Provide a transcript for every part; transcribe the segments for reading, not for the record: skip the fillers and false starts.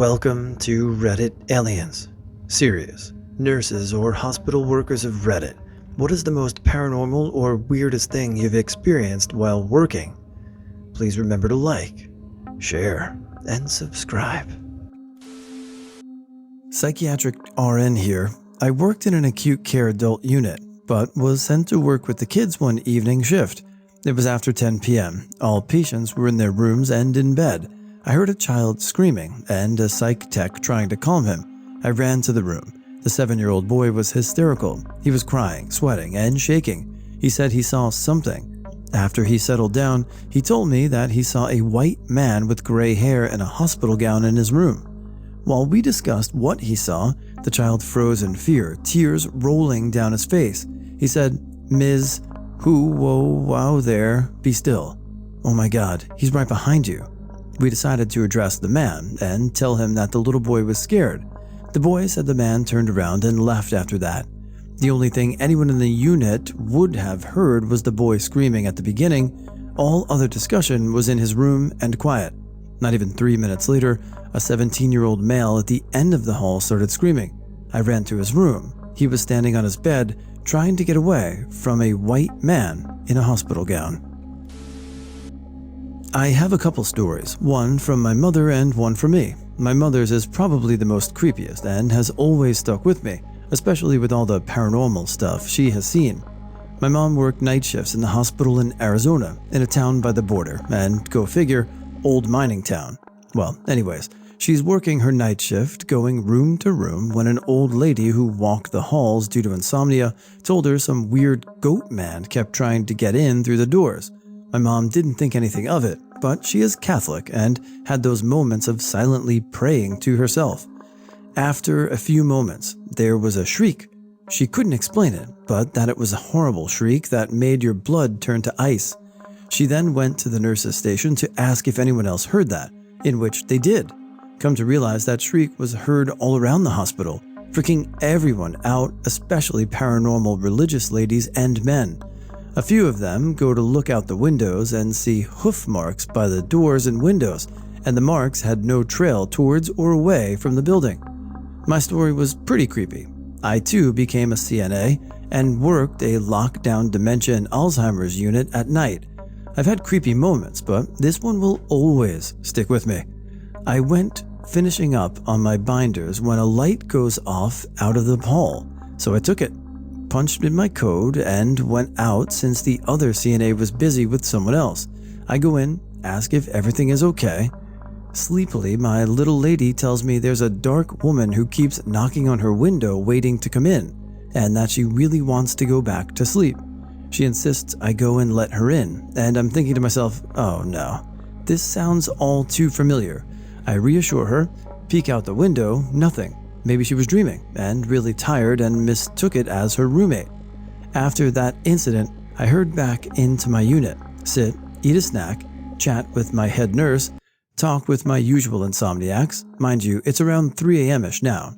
Welcome to Reddit Aliens. Serious. Nurses or hospital workers of Reddit, what is the most paranormal or weirdest thing you've experienced while working? Please remember to like, share, and subscribe. Psychiatric RN here. I worked in an acute care adult unit, but was sent to work with the kids one evening shift. It was after 10 p.m. All patients were in their rooms and in bed. I heard a child screaming and a psych tech trying to calm him. I ran to the room. The 7-year-old boy was hysterical. He was crying, sweating, and shaking. He said he saw something. After he settled down, he told me that he saw a white man with gray hair and a hospital gown in his room. While we discussed what he saw, the child froze in fear, tears rolling down his face. He said, "Ms. Wow there, be still. Oh my God, he's right behind you." We decided to address the man and tell him that the little boy was scared. The boy said the man turned around and left after that. The only thing anyone in the unit would have heard was the boy screaming at the beginning. All other discussion was in his room and quiet. Not even 3 minutes later, a 17-year-old male at the end of the hall started screaming. I ran to his room. He was standing on his bed, trying to get away from a white man in a hospital gown. I have a couple stories, one from my mother and one from me. My mother's is probably the most creepiest and has always stuck with me, especially with all the paranormal stuff she has seen. My mom worked night shifts in the hospital in Arizona, in a town by the border, and go figure, old mining town. Well, anyways, she's working her night shift, going room to room, when an old lady who walked the halls due to insomnia told her some weird goat man kept trying to get in through the doors. My mom didn't think anything of it, but she is Catholic and had those moments of silently praying to herself. After a few moments, there was a shriek. She couldn't explain it, but that it was a horrible shriek that made your blood turn to ice. She then went to the nurse's station to ask if anyone else heard that, in which they did. Come to realize that shriek was heard all around the hospital, freaking everyone out, especially paranormal religious ladies and men. A few of them go to look out the windows and see hoof marks by the doors and windows, and the marks had no trail towards or away from the building. My story was pretty creepy. I too became a CNA and worked a lockdown dementia and Alzheimer's unit at night. I've had creepy moments, but this one will always stick with me. I went finishing up on my binders when a light goes off out of the hall, so I took it, punched in my code, and went out since the other CNA was busy with someone else. I go in, ask if everything is okay. Sleepily, my little lady tells me there's a dark woman who keeps knocking on her window waiting to come in, and that she really wants to go back to sleep. She insists I go and let her in, and I'm thinking to myself, oh no, this sounds all too familiar. I reassure her, peek out the window, nothing. Maybe she was dreaming and really tired and mistook it as her roommate. After that incident, I heard back into my unit, sit, eat a snack, chat with my head nurse, talk with my usual insomniacs. Mind you, it's around 3 a.m.-ish now.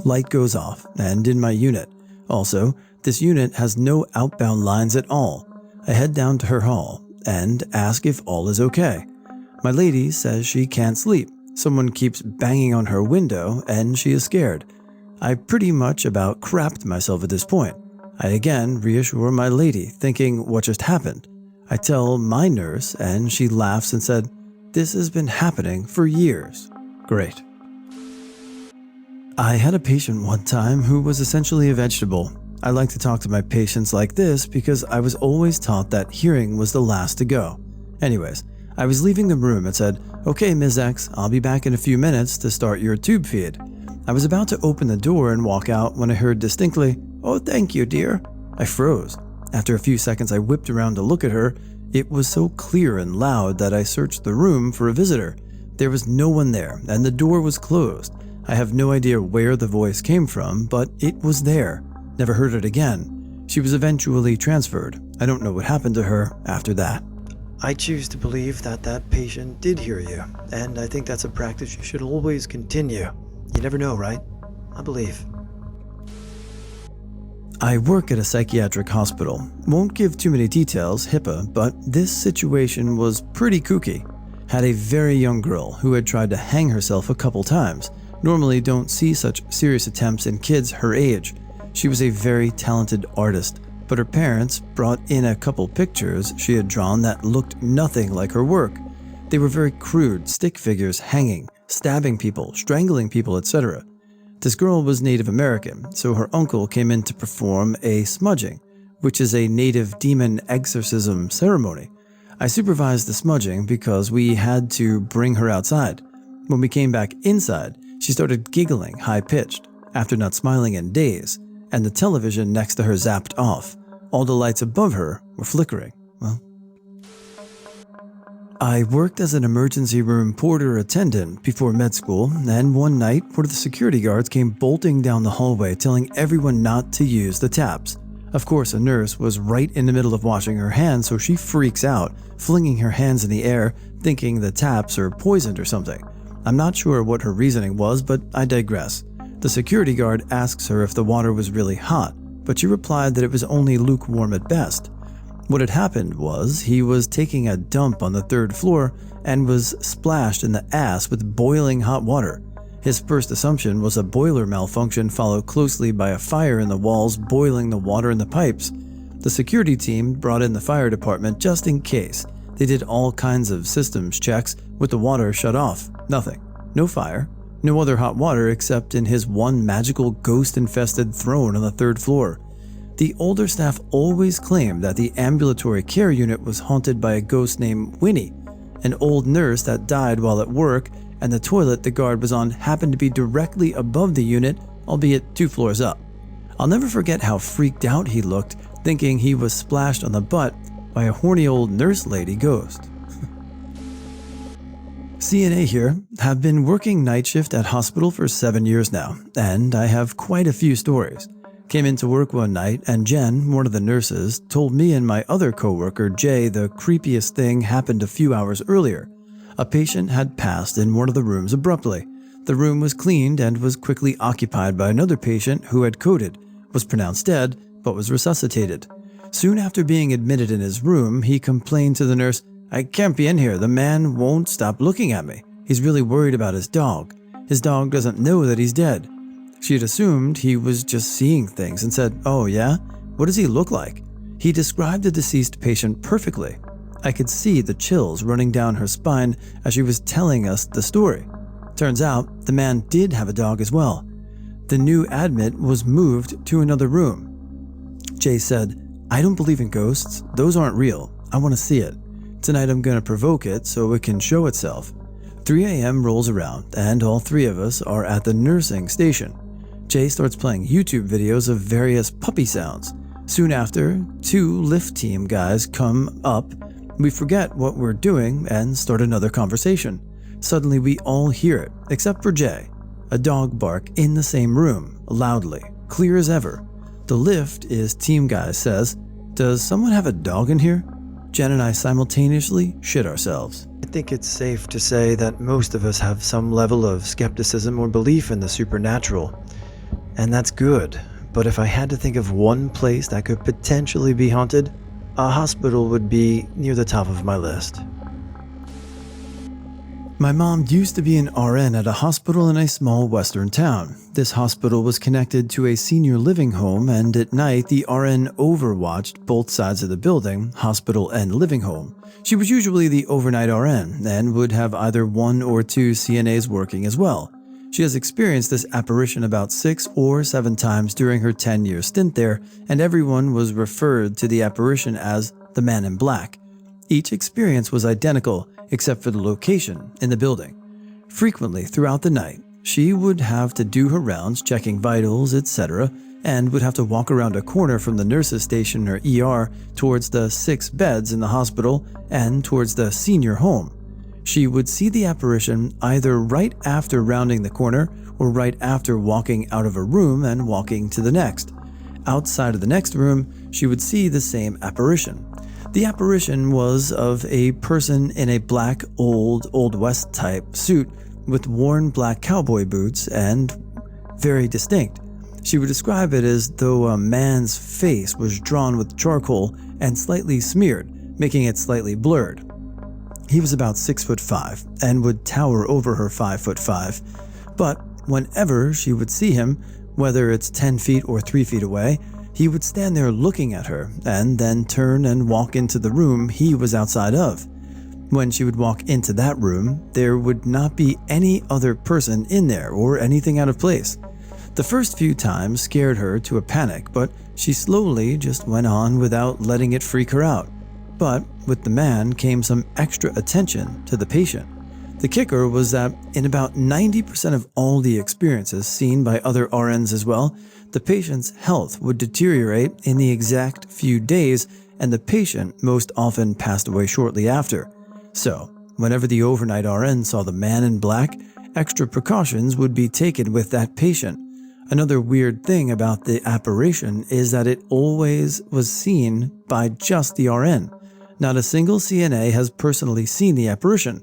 Light goes off, and in my unit. Also, this unit has no outbound lines at all. I head down to her hall and ask if all is okay. My lady says she can't sleep. Someone keeps banging on her window and she is scared. I pretty much about crapped myself at this point. I again reassure my lady, thinking what just happened. I tell my nurse and she laughs and said, "This has been happening for years." Great. I had a patient one time who was essentially a vegetable. I like to talk to my patients like this because I was always taught that hearing was the last to go. Anyways, I was leaving the room and said, "Okay, Ms. X, I'll be back in a few minutes to start your tube feed." I was about to open the door and walk out when I heard distinctly, "Oh, thank you, dear." I froze. After a few seconds, I whipped around to look at her. It was so clear and loud that I searched the room for a visitor. There was no one there, and the door was closed. I have no idea where the voice came from, but it was there. Never heard it again. She was eventually transferred. I don't know what happened to her after that. I choose to believe that that patient did hear you, and I think that's a practice you should always continue. You never know, right? I believe. I work at a psychiatric hospital. Won't give too many details, HIPAA, but this situation was pretty kooky. had a very young girl who had tried to hang herself a couple times. Normally don't see such serious attempts in kids her age. She was a very talented artist, but her parents brought in a couple pictures she had drawn that looked nothing like her work. They were very crude stick figures hanging, stabbing people, strangling people, etc. This girl was Native American, so her uncle came in to perform a smudging, which is a native demon exorcism ceremony. I supervised the smudging because we had to bring her outside. When we came back inside, she started giggling high-pitched, after not smiling in days, and the television next to her zapped off. All the lights above her were flickering. Well, I worked as an emergency room porter attendant before med school, and one night, one of the security guards came bolting down the hallway telling everyone not to use the taps. Of course, a nurse was right in the middle of washing her hands, so she freaks out, flinging her hands in the air, thinking the taps are poisoned or something. I'm not sure what her reasoning was, but I digress. The security guard asks her if the water was really hot, but she replied that it was only lukewarm at best. What had happened was he was taking a dump on the 3rd floor and was splashed in the ass with boiling hot water. His first assumption was a boiler malfunction followed closely by a fire in the walls boiling the water in the pipes. The security team brought in the fire department just in case. They did all kinds of systems checks with the water shut off. Nothing. No fire. No other hot water except in his one magical ghost-infested throne on the 3rd floor. The older staff always claimed that the ambulatory care unit was haunted by a ghost named Winnie, an old nurse that died while at work, and the toilet the guard was on happened to be directly above the unit, albeit 2 floors up. I'll never forget how freaked out he looked, thinking he was splashed on the butt by a horny old nurse lady ghost. CNA here, have been working night shift at hospital for 7 years now, and I have quite a few stories. Came into work one night and Jen, one of the nurses, told me and my other coworker Jay the creepiest thing happened a few hours earlier. A patient had passed in one of the rooms abruptly. The room was cleaned and was quickly occupied by another patient who had coded, was pronounced dead, but was resuscitated. Soon after being admitted in his room, he complained to the nurse, "I can't be in here, the man won't stop looking at me. He's really worried about his dog. His dog doesn't know that he's dead." She had assumed he was just seeing things and said, "Oh yeah? What does he look like?" He described the deceased patient perfectly. I could see the chills running down her spine as she was telling us the story. Turns out, the man did have a dog as well. The new admit was moved to another room. Jay said, "I don't believe in ghosts. Those aren't real. I want to see it. Tonight I'm going to provoke it so it can show itself." 3 a.m. rolls around and all 3 of us are at the nursing station. Jay starts playing YouTube videos of various puppy sounds. Soon after, 2 lift team guys come up. We forget what we're doing and start another conversation. Suddenly we all hear it, except for Jay. A dog bark in the same room, loudly, clear as ever. The lift is team guy says, "Does someone have a dog in here?" Jen and I simultaneously shit ourselves. I think it's safe to say that most of us have some level of skepticism or belief in the supernatural. And that's good, but if I had to think of one place that could potentially be haunted, a hospital would be near the top of my list. My mom used to be an RN at a hospital in a small western town. This hospital was connected to a senior living home, and at night the RN overwatched both sides of the building, hospital and living home. She was usually the overnight RN and would have either 1 or 2 CNAs working as well. She has experienced this apparition about 6 or 7 times during her 10-year stint there, and everyone was referred to the apparition as the Man in Black. Each experience was identical, except for the location in the building. Frequently throughout the night, she would have to do her rounds checking vitals, etc., and would have to walk around a corner from the nurse's station or ER towards the 6 beds in the hospital and towards the senior home. She would see the apparition either right after rounding the corner or right after walking out of a room and walking to the next. Outside of the next room, she would see the same apparition. The apparition was of a person in a black Old West type suit with worn black cowboy boots and very distinct. She would describe it as though a man's face was drawn with charcoal and slightly smeared, making it slightly blurred. He was about 6'5" and would tower over her 5'5", but whenever she would see him, whether it's 10 feet or 3 feet away, he would stand there looking at her and then turn and walk into the room he was outside of. When she would walk into that room, there would not be any other person in there or anything out of place. The first few times scared her to a panic, but she slowly just went on without letting it freak her out. But with the man came some extra attention to the patient. The kicker was that in about 90% of all the experiences seen by other RNs as well, the patient's health would deteriorate in the exact few days, and the patient most often passed away shortly after. So, whenever the overnight RN saw the man in black, extra precautions would be taken with that patient. Another weird thing about the apparition is that it always was seen by just the RN. Not a single CNA has personally seen the apparition.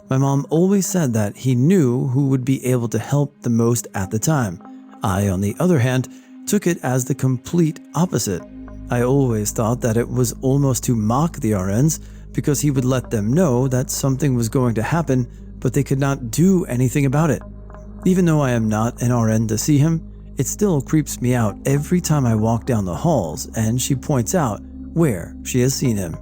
My mom always said that he knew who would be able to help the most at the time. I, on the other hand, took it as the complete opposite. I always thought that it was almost to mock the RNs because he would let them know that something was going to happen, but they could not do anything about it. Even though I am not an RN to see him, it still creeps me out every time I walk down the halls and she points out where she has seen him.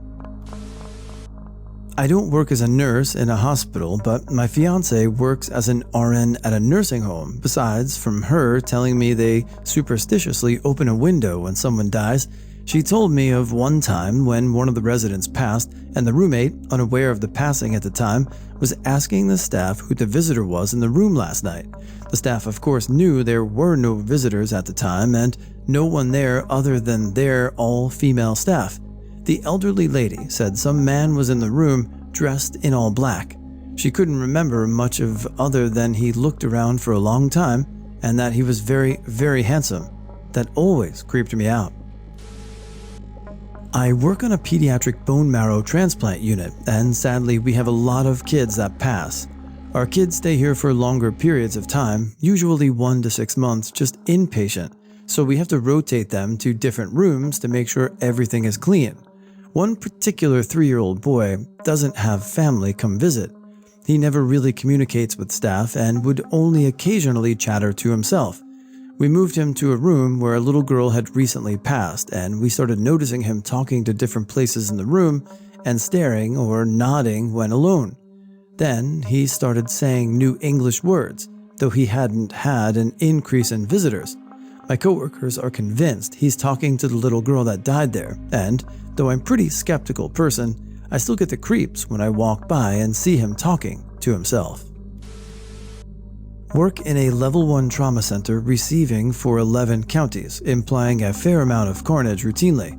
I don't work as a nurse in a hospital, but my fiance works as an RN at a nursing home. Besides from her telling me they superstitiously open a window when someone dies, she told me of one time when one of the residents passed and the roommate, unaware of the passing at the time, was asking the staff who the visitor was in the room last night. The staff of course knew there were no visitors at the time and no one there other than their all-female staff. The elderly lady said some man was in the room dressed in all black. She couldn't remember much of other than he looked around for a long time and that he was very, very handsome. That always creeped me out. I work on a pediatric bone marrow transplant unit, and sadly we have a lot of kids that pass. Our kids stay here for longer periods of time, usually 1 to 6 months, just inpatient, so we have to rotate them to different rooms to make sure everything is clean. One particular 3-year-old boy doesn't have family come visit. He never really communicates with staff and would only occasionally chatter to himself. We moved him to a room where a little girl had recently passed, and we started noticing him talking to different places in the room and staring or nodding when alone. Then he started saying new English words, though he hadn't had an increase in visitors. My coworkers are convinced he's talking to the little girl that died there, and though I'm a pretty skeptical person, I still get the creeps when I walk by and see him talking to himself. Work in a level 1 trauma center receiving for 11 counties, implying a fair amount of carnage routinely.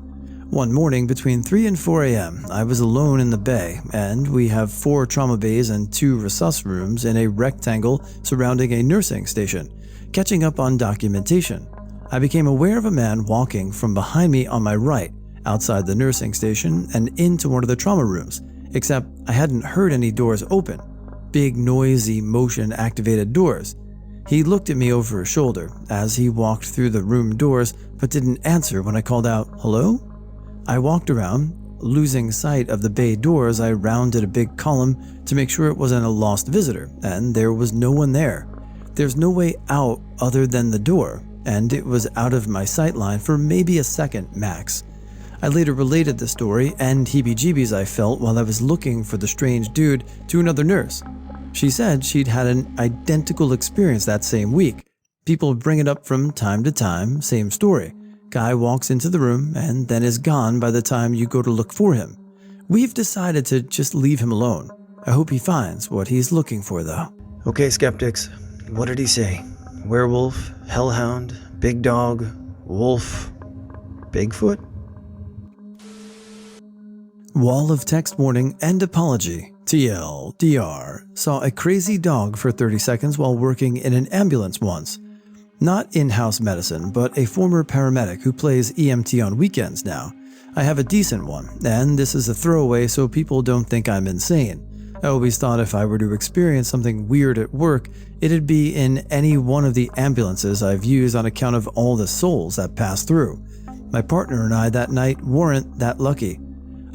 One morning between 3 and 4 a.m., I was alone in the bay, and we have 4 trauma bays and 2 resus rooms in a rectangle surrounding a nursing station. Catching up on documentation, I became aware of a man walking from behind me on my right, outside the nursing station and into one of the trauma rooms, except I hadn't heard any doors open. Big, noisy, motion-activated doors. He looked at me over his shoulder as he walked through the room doors, but didn't answer when I called out, "Hello?" I walked around. Losing sight of the bay doors, I rounded a big column to make sure it wasn't a lost visitor, and there was no one there. There's no way out other than the door, and it was out of my sight line for maybe a second max. I later related the story and heebie-jeebies I felt while I was looking for the strange dude to another nurse. She said she'd had an identical experience that same week. People bring it up from time to time, same story. Guy walks into the room and then is gone by the time you go to look for him. We've decided to just leave him alone. I hope he finds what he's looking for though. Okay, skeptics, what did he say? Werewolf, hellhound, big dog, wolf, Bigfoot? Wall of text warning and apology. TLDR. Saw a crazy dog for 30 seconds while working in an ambulance once. Not in-house medicine, but a former paramedic who plays EMT on weekends now. I have a decent one, and this is a throwaway so people don't think I'm insane. I always thought if I were to experience something weird at work, it'd be in any one of the ambulances I've used on account of all the souls that pass through. My partner and I that night weren't that lucky.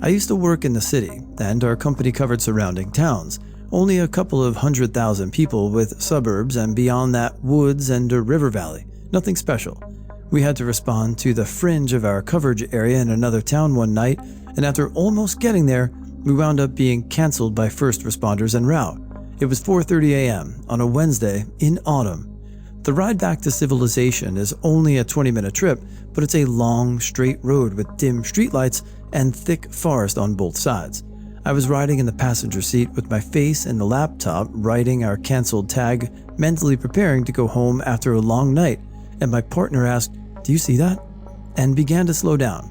I used to work in the city, and our company covered surrounding towns, only a couple of 100,000 people with suburbs and beyond that woods and a river valley, nothing special. We had to respond to the fringe of our coverage area in another town one night, and after almost getting there, we wound up being cancelled by first responders en route. It was 4:30 a.m. on a Wednesday in autumn. The ride back to civilization is only a 20-minute trip, but it's a long, straight road with dim streetlights and thick forest on both sides. I was riding in the passenger seat with my face in the laptop, writing our cancelled tag, mentally preparing to go home after a long night, and my partner asked, "Do you see that?" and began to slow down.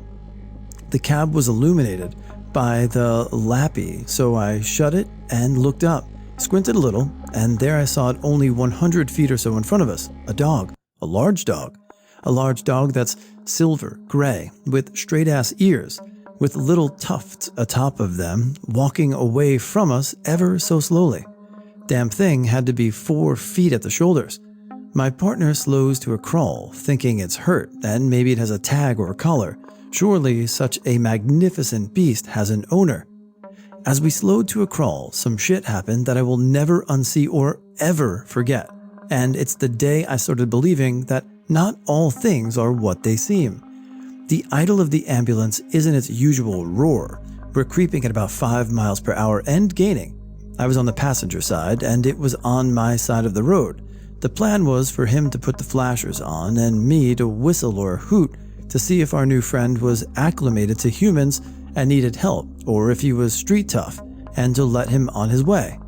The cab was illuminated by the lappy, so I shut it and looked up, squinted a little, and there I saw it only 100 feet or so in front of us, a dog, a large dog that's silver gray with straight-ass ears, with little tufts atop of them, walking away from us ever so slowly. Damn thing had to be 4 feet at the shoulders. My partner slows to a crawl, thinking it's hurt and maybe it has a tag or a collar. Surely such a magnificent beast has an owner. As we slowed to a crawl, some shit happened that I will never unsee or ever forget. And it's the day I started believing that not all things are what they seem. The idle of the ambulance isn't its usual roar. We're creeping at about 5 miles per hour and gaining. I was on the passenger side and it was on my side of the road. The plan was for him to put the flashers on and me to whistle or hoot to see if our new friend was acclimated to humans and needed help, or if he was street tough, and to let him on his way.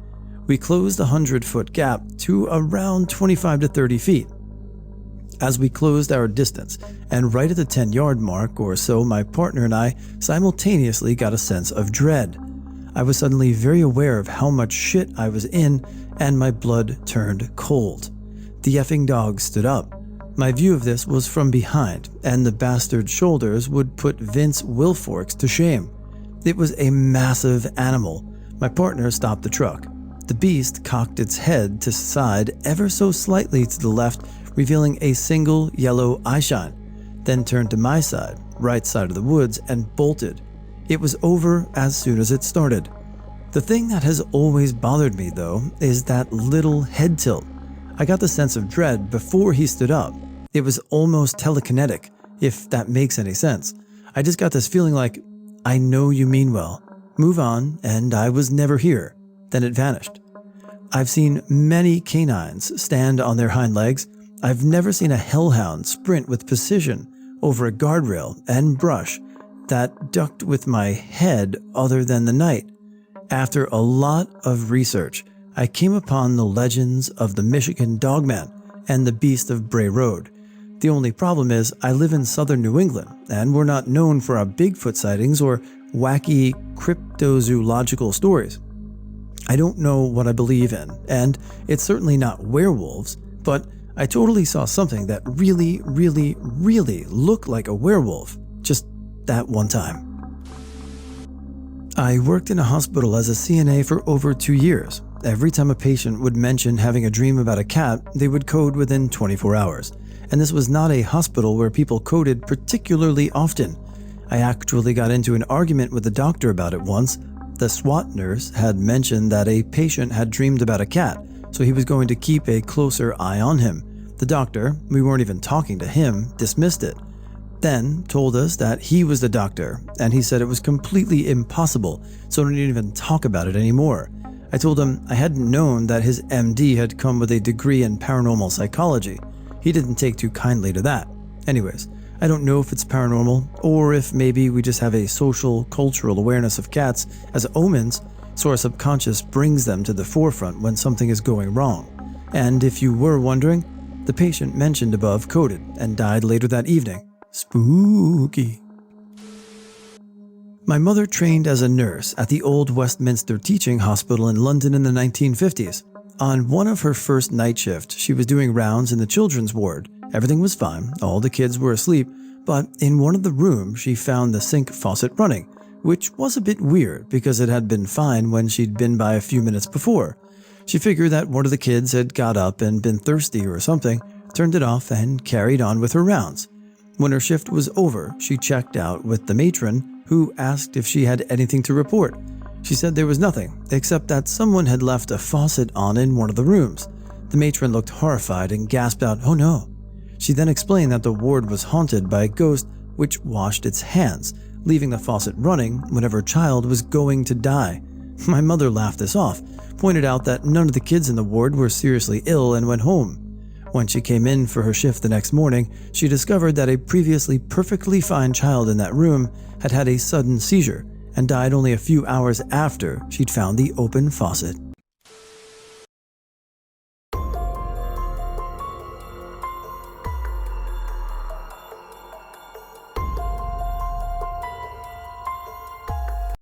We closed a 100-foot gap to around 25 to 30 feet. As we closed our distance, and right at the 10-yard mark or so, my partner and I simultaneously got a sense of dread. I was suddenly very aware of how much shit I was in, and my blood turned cold. The effing dog stood up. My view of this was from behind, and the bastard's shoulders would put Vince Wilforks to shame. It was a massive animal. My partner stopped the truck. The beast cocked its head to side ever so slightly to the left, revealing a single yellow eyeshine, then turned to my side, right side of the woods, and bolted. It was over as soon as it started. The thing that has always bothered me, though, is that little head tilt. I got the sense of dread before he stood up. It was almost telekinetic, if that makes any sense. I just got this feeling like, I know you mean well. Move on, and I was never here. Then it vanished. I've seen many canines stand on their hind legs. I've never seen a hellhound sprint with precision over a guardrail and brush that ducked with my head other than the night. After a lot of research, I came upon the legends of the Michigan Dogman and the Beast of Bray Road. The only problem is I live in southern New England, and we're not known for our Bigfoot sightings or wacky cryptozoological stories. I don't know what I believe in, and it's certainly not werewolves, but I totally saw something that really looked like a werewolf, just that one time. I worked in a hospital as a CNA for over 2 years. Every time a patient would mention having a dream about a cat, they would code within 24 hours. And this was not a hospital where people coded particularly often. I actually got into an argument with the doctor about it once. The SWAT nurse had mentioned that a patient had dreamed about a cat, so he was going to keep a closer eye on him. The doctor, we weren't even talking to him, dismissed it. Then told us that he was the doctor, and he said it was completely impossible, so don't even talk about it anymore. I told him I hadn't known that his MD had come with a degree in paranormal psychology. He didn't take too kindly to that. Anyways, I don't know if it's paranormal, or if maybe we just have a social, cultural awareness of cats as omens, so our subconscious brings them to the forefront when something is going wrong. And if you were wondering, the patient mentioned above coded and died later that evening. Spooky. My mother trained as a nurse at the Old Westminster Teaching Hospital in London in the 1950s. On one of her first night shifts, she was doing rounds in the children's ward. Everything was fine, all the kids were asleep, but in one of the rooms she found the sink faucet running, which was a bit weird because it had been fine when she'd been by a few minutes before. She figured that one of the kids had got up and been thirsty or something, turned it off, and carried on with her rounds. When her shift was over, she checked out with the matron, who asked if she had anything to report. She said there was nothing, except that someone had left a faucet on in one of the rooms. The matron looked horrified and gasped out, "Oh no." She then explained that the ward was haunted by a ghost which washed its hands, leaving the faucet running whenever a child was going to die. My mother laughed this off, pointed out that none of the kids in the ward were seriously ill, and went home. When she came in for her shift the next morning, she discovered that a previously perfectly fine child in that room had had a sudden seizure and died only a few hours after she'd found the open faucet.